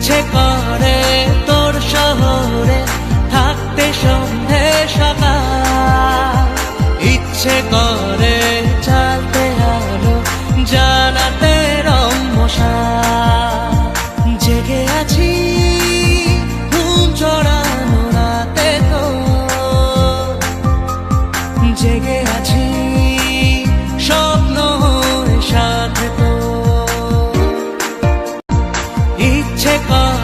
ইচ্ছে করে তোর শহরে থাকতে সন্ধে সকাল, ইচ্ছে করে চালতে আলো জ্বালাতে রম্মশাল। জেগে আছি ঘুম জড়ানো রাতে তো, জেগে আছি স্বপ্ন হয়ে সাথে তো। ইচ্ছে করে